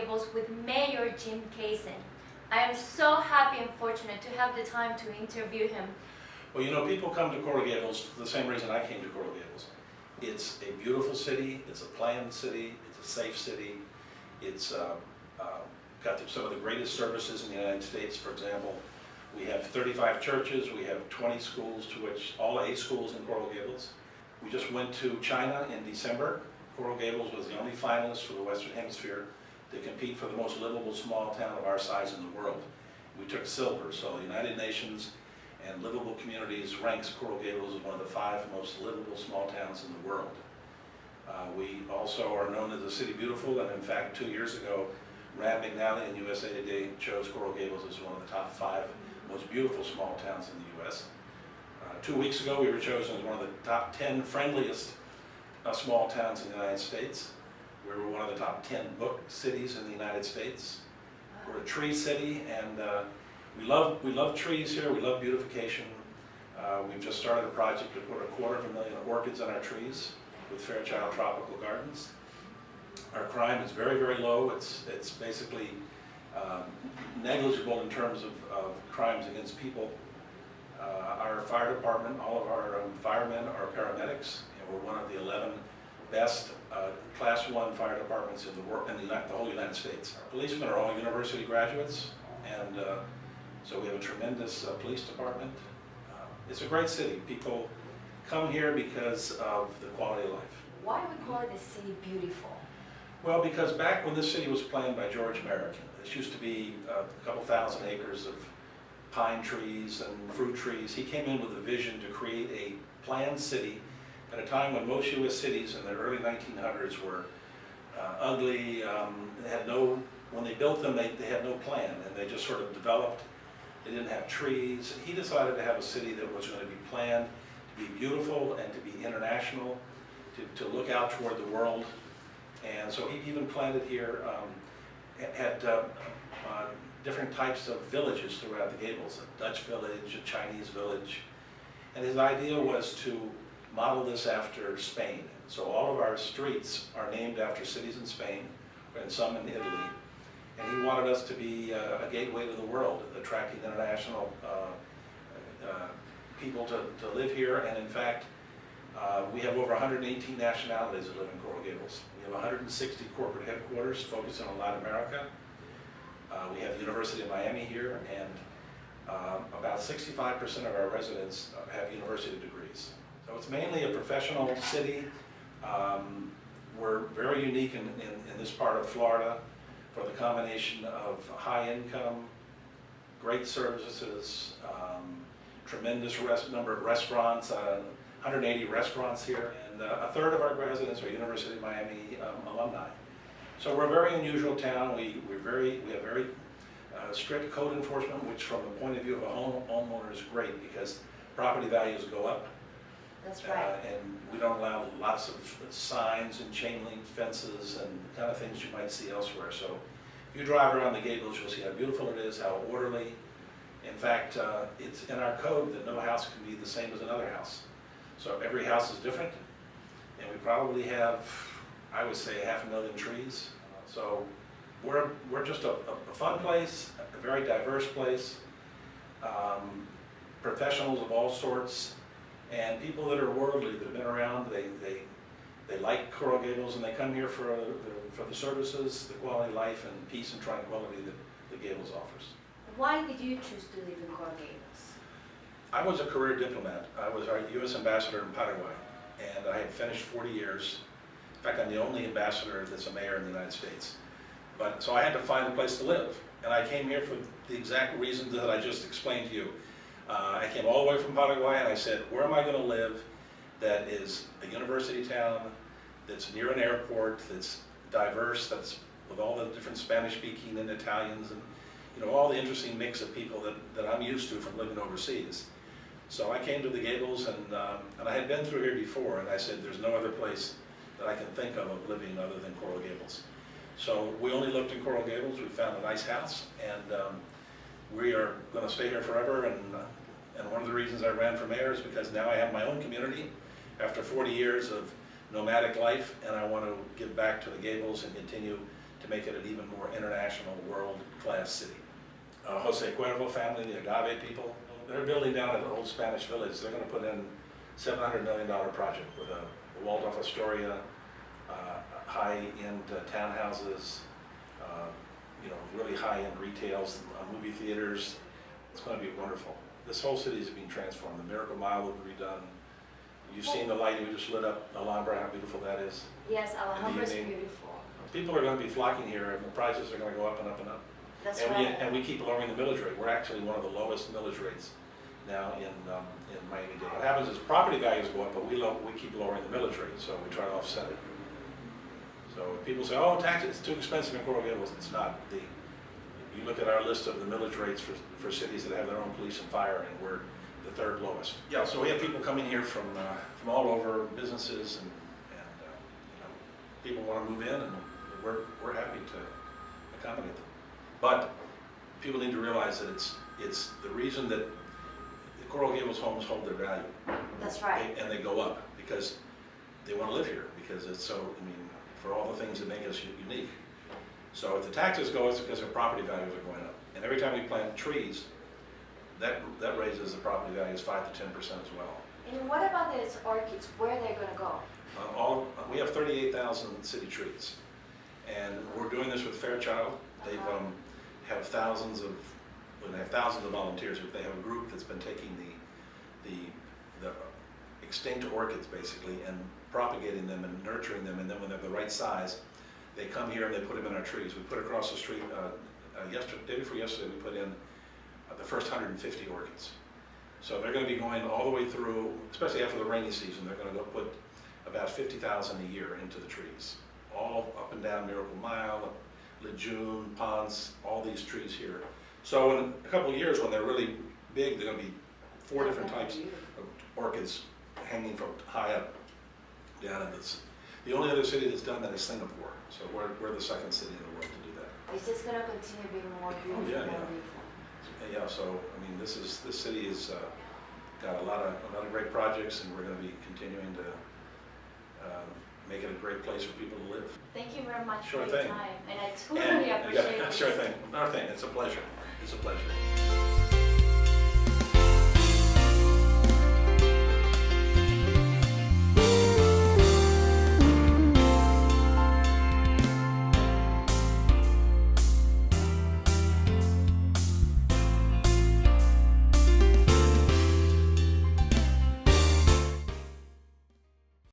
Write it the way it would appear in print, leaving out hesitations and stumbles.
Gables with Mayor Jim Cason. I am so happy and fortunate to have the time to interview him. Well, you know, people come to Coral Gables for the same reason I came to Coral Gables. It's a beautiful city, it's a planned city, it's a safe city, it's got some of the greatest services in the United States. For example, we have 35 churches, we have 20 schools, to which all 8 schools in Coral Gables. We just went to China in December. Coral Gables was the only finalist for the Western Hemisphere to compete for the most livable small town of our size in the world. We took silver, so the United Nations and Livable Communities ranks Coral Gables as one of the 5 most livable small towns in the world. We also are known as the City Beautiful, and in fact 2 years ago, Rand McNally and USA Today chose Coral Gables as one of the top 5 most beautiful small towns in the U.S. 2 weeks ago, we were chosen as one of the top 10 friendliest small towns in the United States. We were one of the top 10 book cities in the United States. We're a tree city, and we love trees here. We love beautification. We've just started a project to put 250,000 orchids on our trees with Fairchild Tropical Gardens. Our crime is very, very low. It's basically negligible in terms of crimes against people. Our fire department, all of our firemen are paramedics. We're one of the 11 best Class 1 fire departments in the world, in the whole United States. Our policemen are all university graduates, and so we have a tremendous police department. It's a great city. People come here because of the quality of life. Why do we call the city beautiful? Well, because back when this city was planned by George American, this used to be a couple thousand acres of pine trees and fruit trees. He came in with a vision to create a planned city at a time when most U.S. cities in the early 1900s were ugly. When they built them, they had no plan, and they just sort of developed. They didn't have trees. He decided to have a city that was going to be planned, to be beautiful and to be international, to look out toward the world. And so he even planted here, had different types of villages throughout the Gables, a Dutch village, a Chinese village. And his idea was to model this after Spain. So all of our streets are named after cities in Spain, and some in Italy. And he wanted us to be a gateway to the world, attracting international people to live here. And in fact, we have over 118 nationalities that live in Coral Gables. We have 160 corporate headquarters focusing on Latin America. We have the University of Miami here, and about 65% of our residents have university degrees. So it's mainly a professional city. We're very unique in this part of Florida for the combination of high income, great services, tremendous number of restaurants, 180 restaurants here, and a third of our residents are University of Miami alumni. So we're a very unusual town. We have very strict code enforcement, which from the point of view of a homeowner is great because property values go up. That's right. And we don't allow lots of signs and chain link fences and the kind of things you might see elsewhere. So if you drive around the Gables, you'll see how beautiful it is, how orderly. In fact, it's in our code that no house can be the same as another house. So every house is different, and we probably have, I would say, 500,000 trees. So we're just a fun place, a very diverse place, professionals of all sorts, and people that are worldly, that have been around. They like Coral Gables, and they come here for the services, the quality of life, and peace and tranquility that the Gables offers. Why did you choose to live in Coral Gables? I was a career diplomat. I was our U.S. ambassador in Paraguay, and I had finished 40 years. In fact, I'm the only ambassador that's a mayor in the United States. So I had to find a place to live, and I came here for the exact reasons that I just explained to you. I came all the way from Paraguay, and I said, where am I going to live that is a university town, that's near an airport, that's diverse, that's with all the different Spanish-speaking and Italians, and all the interesting mix of people that I'm used to from living overseas. So I came to the Gables, and I had been through here before, and I said, there's no other place that I can think of living other than Coral Gables. So we only looked in Coral Gables. We found a nice house, and we are going to stay here forever. And one of the reasons I ran for mayor is because now I have my own community after 40 years of nomadic life, and I want to give back to the Gables and continue to make it an even more international, world-class city. Jose Cuervo family, the Agave people, they're building down at the old Spanish village. They're going to put in $700 million project with a Waldorf Astoria, high-end townhouses, really high-end retails, movie theaters. It's going to be wonderful. This whole city is being transformed. The Miracle Mile will be redone. You've seen the lighting we just lit up, Alhambra, how beautiful that is. Yes, Alhambra is evening. beautiful. People are going to be flocking here, and the prices are going to go up and up and up. That's And right. we keep lowering the millage rate. We're actually one of the lowest millage rates now in Miami-Dade. What happens is property values go up, but we keep lowering the millage rate, so we try to offset it. So if people say, oh, taxes, it's too expensive in Coral Gables. It's not. You look at our list of the millage rates for cities that have their own police and fire, and we're the third lowest. Yeah, so we have people coming here from all over, businesses, and people want to move in, and we're happy to accommodate them. But people need to realize that it's the reason that the Coral Gables homes hold their value. That's right. And they go up because they want to live here, because it's so, for all the things that make us unique. So if the taxes go, it's because our property values are going up. And every time we plant trees, that raises the property values 5 to 10% as well. And what about these orchids? Where are they going to go? We have 38,000 city trees, and we're doing this with Fairchild. They have thousands of volunteers. They have a group that's been taking the extinct orchids basically and propagating them and nurturing them, and then when they're the right size, they come here and they put them in our trees. We put across the street day before yesterday. We put in the first 150 orchids. So they're going to be going all the way through, especially after the rainy season. They're going to go put about 50,000 a year into the trees, all up and down Miracle Mile, Lejeune, Ponce, all these trees here. So in a couple of years, when they're really big, they're going to be 4 different types of orchids hanging from high up down in this. The only other city that's done that is Singapore. So we're the second city in the world to do that. It's just going to continue being more beautiful, yeah. more beautiful. Yeah, so this city has got a lot of great projects, and we're going to be continuing to make it a great place for people to live. Thank you very much Sure for your thing. time, and I totally appreciate it. Sure thing. Another thing. It's a pleasure. It's a pleasure.